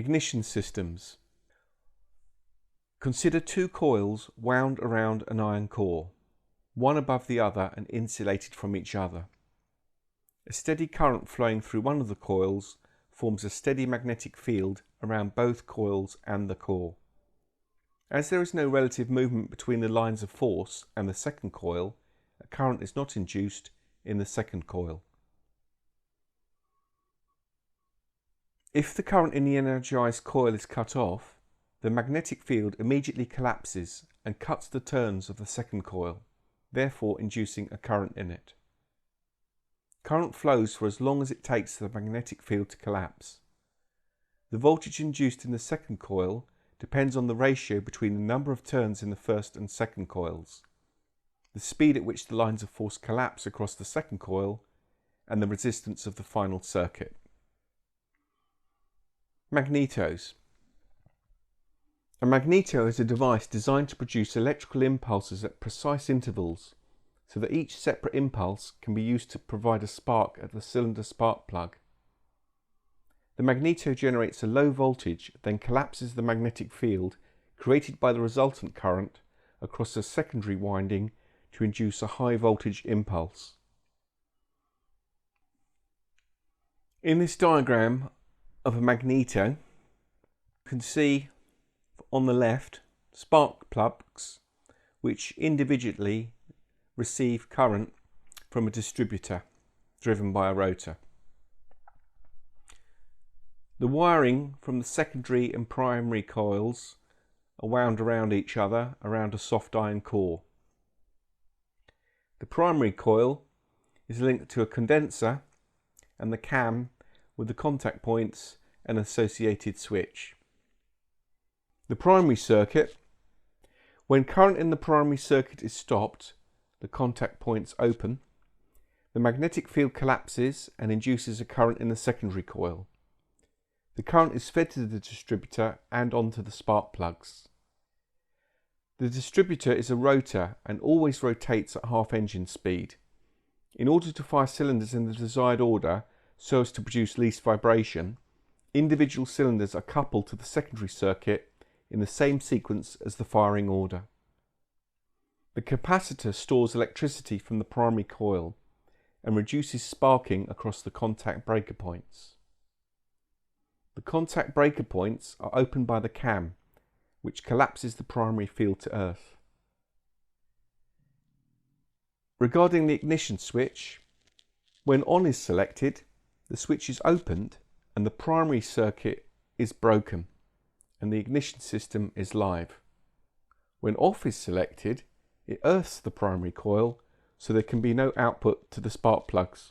Ignition systems. Consider two coils wound around an iron core, one above the other and insulated from each other. A steady current flowing through one of the coils forms a steady magnetic field around both coils and the core. As there is no relative movement between the lines of force and the second coil, a current is not induced in the second coil. If the current in the energized coil is cut off, the magnetic field immediately collapses and cuts the turns of the second coil, therefore inducing a current in it. Current flows for as long as it takes for the magnetic field to collapse. The voltage induced in the second coil depends on the ratio between the number of turns in the first and second coils, the speed at which the lines of force collapse across the second coil, and the resistance of the final circuit. Magnetos. A magneto is a device designed to produce electrical impulses at precise intervals so that each separate impulse can be used to provide a spark at the cylinder spark plug. The magneto generates a low voltage, then collapses the magnetic field created by the resultant current across a secondary winding to induce a high voltage impulse. In this diagram of a magneto, you can see on the left spark plugs which individually receive current from a distributor driven by a rotor. The wiring from the secondary and primary coils are wound around each other around a soft iron core. The primary coil is linked to a condenser and the cam with the contact points and associated switch. The primary circuit. When current in the primary circuit is stopped, the contact points open, the magnetic field collapses and induces a current in the secondary coil. The current is fed to the distributor and onto the spark plugs. The distributor is a rotor and always rotates at half engine speed. In order to fire cylinders in the desired order so as to produce least vibration, individual cylinders are coupled to the secondary circuit in the same sequence as the firing order. The capacitor stores electricity from the primary coil and reduces sparking across the contact breaker points. The contact breaker points are opened by the cam, which collapses the primary field to earth. Regarding the ignition switch, when on is selected, the switch is opened and the primary circuit is broken and the ignition system is live. When off is selected, it earths the primary coil so there can be no output to the spark plugs.